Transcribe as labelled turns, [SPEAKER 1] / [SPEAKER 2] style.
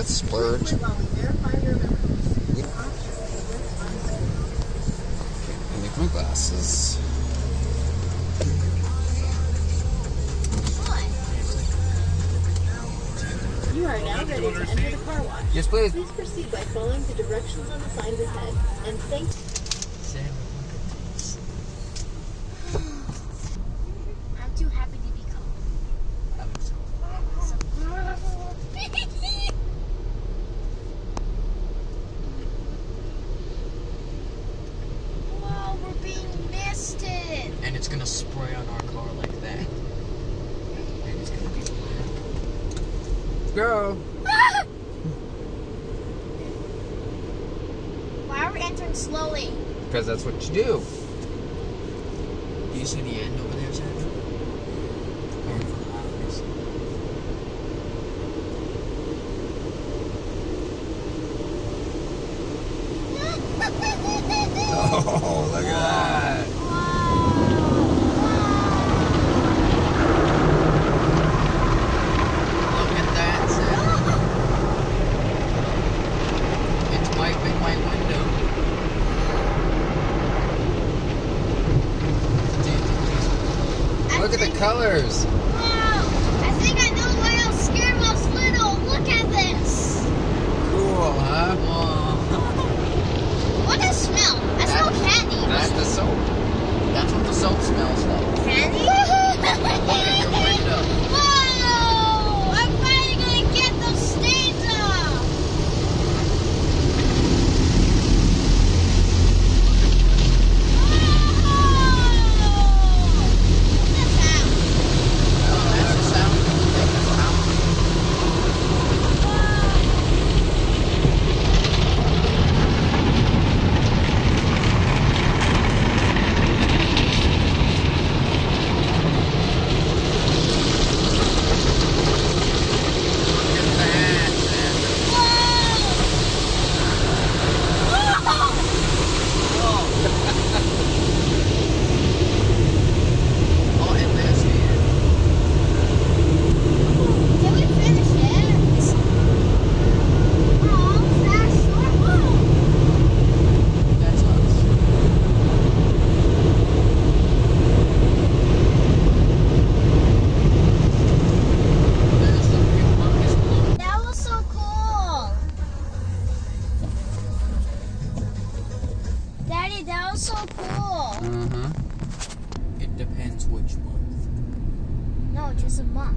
[SPEAKER 1] let's splurge.
[SPEAKER 2] While we verify your memories.
[SPEAKER 1] Yep. I need my glasses.
[SPEAKER 2] You are now ready to enter the car wash.
[SPEAKER 1] Yes, please.
[SPEAKER 2] Please proceed by following the directions on the signs ahead. And thank you.
[SPEAKER 3] I'm too happy to be cold. Wow, we're being misted.
[SPEAKER 4] And it's gonna spray on our car like that. And it's gonna be
[SPEAKER 1] Go.
[SPEAKER 3] Why are we entering slowly?
[SPEAKER 1] Because that's what you do.
[SPEAKER 4] Do you see the end over there, Sandra?
[SPEAKER 1] Oh, look at that.
[SPEAKER 4] Look at that, Sandra. It's wiping my window.
[SPEAKER 1] Look at the colors.
[SPEAKER 3] Wow! I think I know why I was scared when I was little. Look at this.
[SPEAKER 1] Cool, huh?
[SPEAKER 3] What does it smell? I smell candy.
[SPEAKER 1] That's the soap.
[SPEAKER 4] That's what the soap smells like.
[SPEAKER 3] Candy?
[SPEAKER 4] Look at your window.
[SPEAKER 3] Whoa! I'm finally gonna get those stains off. What's that
[SPEAKER 4] That's the sound of the house. Look at that, Sandra. Oh, and there's the end.
[SPEAKER 3] Did we finish it? Oh, fast short.
[SPEAKER 4] That's us. There's the humongous balloon.
[SPEAKER 3] That was so cool. Daddy, that was so cool.
[SPEAKER 1] Uh-huh.
[SPEAKER 4] It depends which month.
[SPEAKER 3] No, just a month.